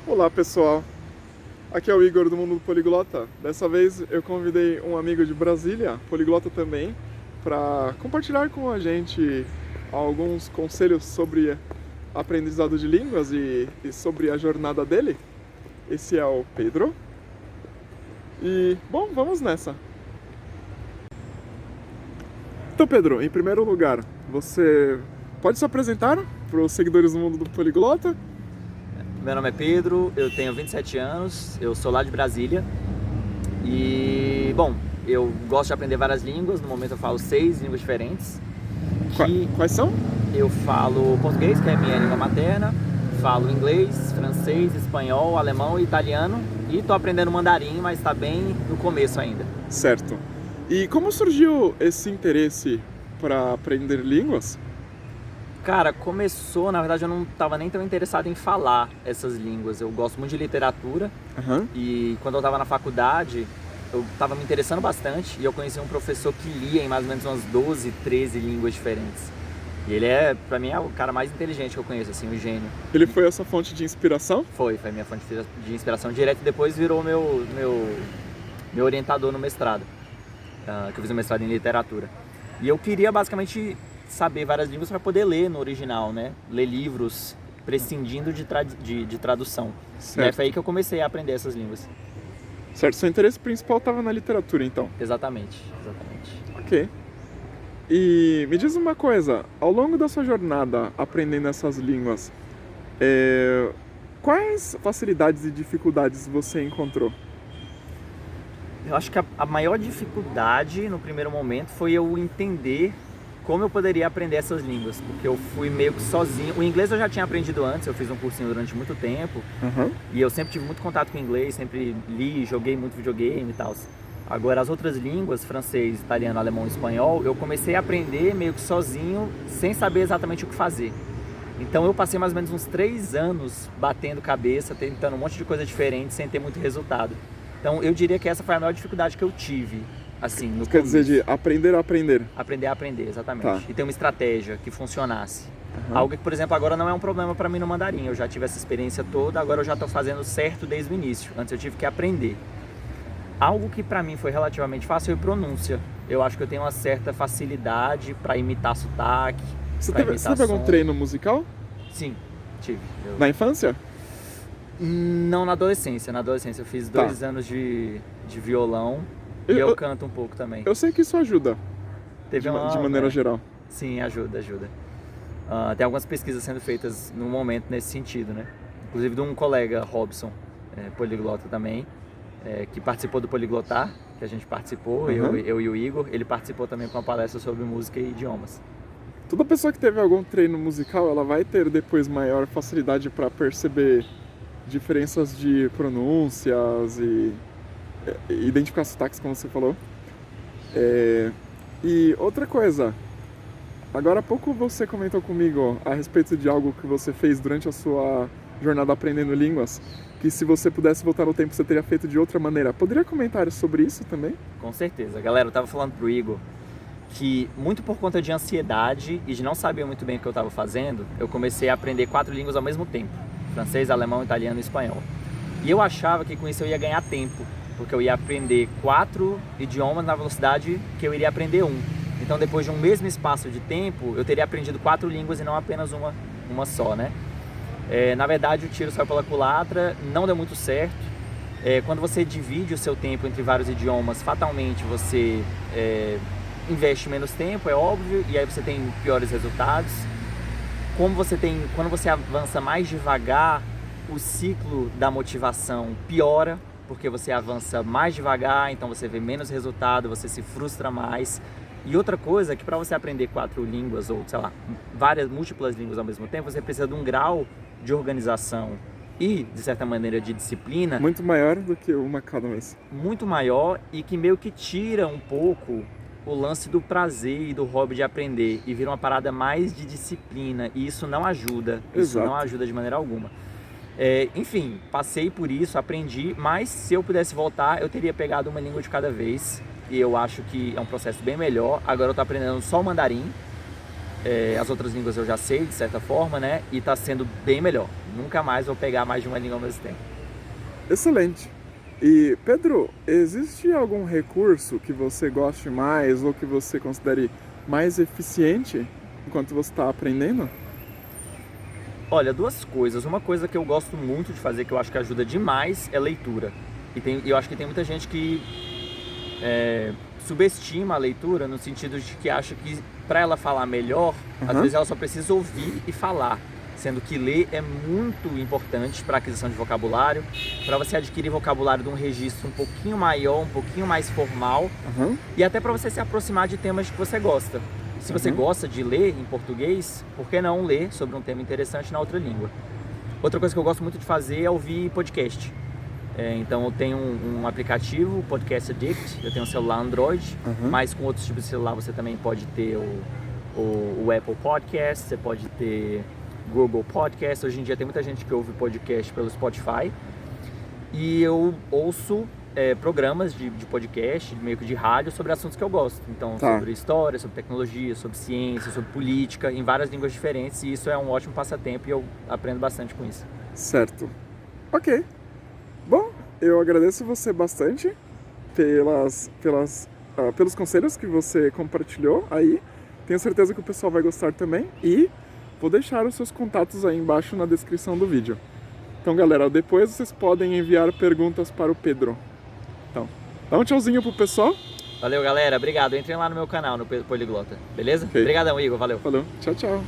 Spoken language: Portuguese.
Olá pessoal, aqui é o Igor do Mundo do Poliglota. Dessa vez eu convidei um amigo de Brasília, poliglota também, para compartilhar com a gente alguns conselhos sobre aprendizado de línguas e sobre a jornada dele. Esse é o Pedro. E, bom, vamos nessa. Então Pedro, em primeiro lugar, você pode se apresentar para os seguidores do Mundo do Poliglota? Meu nome é Pedro, eu tenho 27 anos, eu sou lá de Brasília e, bom, eu gosto de aprender várias línguas, no momento eu falo 6 línguas diferentes. Quais são? Eu falo português, que é a minha língua materna, falo inglês, francês, espanhol, alemão e italiano e tô aprendendo mandarim, mas tá bem no começo ainda. Certo. E como surgiu esse interesse para aprender línguas? Cara, começou, na verdade eu não estava nem tão interessado em falar essas línguas. Eu gosto muito de literatura e quando eu estava na faculdade eu estava me interessando bastante e eu conheci um professor que lia em mais ou menos umas 12, 13 línguas diferentes. E ele pra mim é o cara mais inteligente que eu conheço, assim, um gênio. Ele foi a sua fonte de inspiração? Foi minha fonte de inspiração direta e depois virou meu orientador no mestrado, que eu fiz um mestrado em literatura. E eu queria basicamente saber várias línguas para poder ler no original, né? Ler livros prescindindo de tradução. Certo. E foi aí que eu comecei a aprender essas línguas. Certo, seu interesse principal estava na literatura, então. Exatamente. Ok. E me diz uma coisa, ao longo da sua jornada aprendendo essas línguas, quais facilidades e dificuldades você encontrou? Eu acho que a maior dificuldade no primeiro momento foi eu entender como eu poderia aprender essas línguas, porque eu fui meio que sozinho. O inglês eu já tinha aprendido antes, eu fiz um cursinho durante muito tempo, e eu sempre tive muito contato com o inglês, sempre li, joguei muito videogame e tal. Agora as outras línguas, francês, italiano, alemão e espanhol, eu comecei a aprender meio que sozinho, sem saber exatamente o que fazer. Então eu passei mais ou menos uns 3 anos batendo cabeça, tentando um monte de coisa diferente, sem ter muito resultado. Então eu diria que essa foi a maior dificuldade que eu tive. Assim, no Quer dizer, de aprender a aprender. Aprender a aprender, exatamente. Tá. E ter uma estratégia que funcionasse. Algo que, por exemplo, agora não é um problema para mim no mandarim. Eu já tive essa experiência toda, agora eu já estou fazendo certo desde o início. Antes eu tive que aprender. Algo que para mim foi relativamente fácil foi pronúncia. Eu acho que eu tenho uma certa facilidade para imitar sotaque. Você teve algum treino musical? Sim, tive. Na infância? Não, na adolescência. Na adolescência eu fiz 2 anos de violão. E eu canto um pouco também. Eu sei que isso ajuda, de maneira geral. Sim, ajuda. Tem algumas pesquisas sendo feitas no momento nesse sentido, né? Inclusive de um colega, Robson, poliglota também, que participou do Poliglotar, que a gente participou, eu e o Igor. Ele participou também com uma palestra sobre música e idiomas. Toda pessoa que teve algum treino musical, ela vai ter depois maior facilidade para perceber diferenças de pronúncias e identificar sotaques, como você falou. E outra coisa, agora há pouco você comentou comigo a respeito de algo que você fez durante a sua jornada aprendendo línguas, que se você pudesse voltar no tempo você teria feito de outra maneira. Poderia comentar sobre isso também? Com certeza. Galera, eu tava falando pro Igor que muito por conta de ansiedade e de não saber muito bem o que eu estava fazendo, eu comecei a aprender 4 línguas ao mesmo tempo. Francês, alemão, italiano e espanhol. E eu achava que com isso eu ia ganhar tempo, porque eu ia aprender 4 idiomas na velocidade que eu iria aprender um. Então depois de um mesmo espaço de tempo, eu teria aprendido 4 línguas e não apenas uma só, né? Na verdade o tiro saiu pela culatra, não deu muito certo. Quando você divide o seu tempo entre vários idiomas, fatalmente você investe menos tempo, é óbvio, e aí você tem piores resultados. Quando você avança mais devagar, o ciclo da motivação piora, porque você avança mais devagar, então você vê menos resultado, você se frustra mais. E outra coisa é que para você aprender 4 línguas, ou sei lá, múltiplas línguas ao mesmo tempo, você precisa de um grau de organização e, de certa maneira, de disciplina muito maior do que uma cada vez. Muito maior, e que meio que tira um pouco o lance do prazer e do hobby de aprender e vira uma parada mais de disciplina, e isso não ajuda. Isso não ajuda de maneira alguma. Enfim, passei por isso, aprendi, mas se eu pudesse voltar, eu teria pegado uma língua de cada vez, e eu acho que é um processo bem melhor. Agora eu estou aprendendo só o mandarim, As outras línguas eu já sei, de certa forma, né? E tá sendo bem melhor. Nunca mais vou pegar mais de uma língua ao mesmo tempo. Excelente. E, Pedro, existe algum recurso que você goste mais ou que você considere mais eficiente enquanto você está aprendendo? Olha, duas coisas. Uma coisa que eu gosto muito de fazer, que eu acho que ajuda demais, é leitura. E eu acho que tem muita gente que subestima a leitura no sentido de que acha que para ela falar melhor, às vezes ela só precisa ouvir e falar. Sendo que ler é muito importante para a aquisição de vocabulário, para você adquirir vocabulário de um registro um pouquinho maior, um pouquinho mais formal, e até para você se aproximar de temas que você gosta. Se você gosta de ler em português, por que não ler sobre um tema interessante na outra língua? Outra coisa que eu gosto muito de fazer é ouvir podcast. Então eu tenho um aplicativo, Podcast Addict, eu tenho um celular Android, mas com outros tipos de celular você também pode ter o Apple Podcast, você pode ter Google Podcast. Hoje em dia tem muita gente que ouve podcast pelo Spotify. E eu ouço programas de podcast, meio que de rádio, sobre assuntos que eu gosto. Então, sobre história, sobre tecnologia, sobre ciência, sobre política, em várias línguas diferentes. E isso é um ótimo passatempo e eu aprendo bastante com isso. Certo. Ok. Bom, eu agradeço você bastante pelos conselhos que você compartilhou aí. Tenho certeza que o pessoal vai gostar também. E vou deixar os seus contatos aí embaixo na descrição do vídeo. Então, galera, depois vocês podem enviar perguntas para o Pedro. Então, dá um tchauzinho pro pessoal. Valeu, galera. Obrigado. Entrem lá no meu canal, no Pedro Poliglota. Beleza? Okay. Obrigadão, Igor. Valeu. Falou. Tchau, tchau.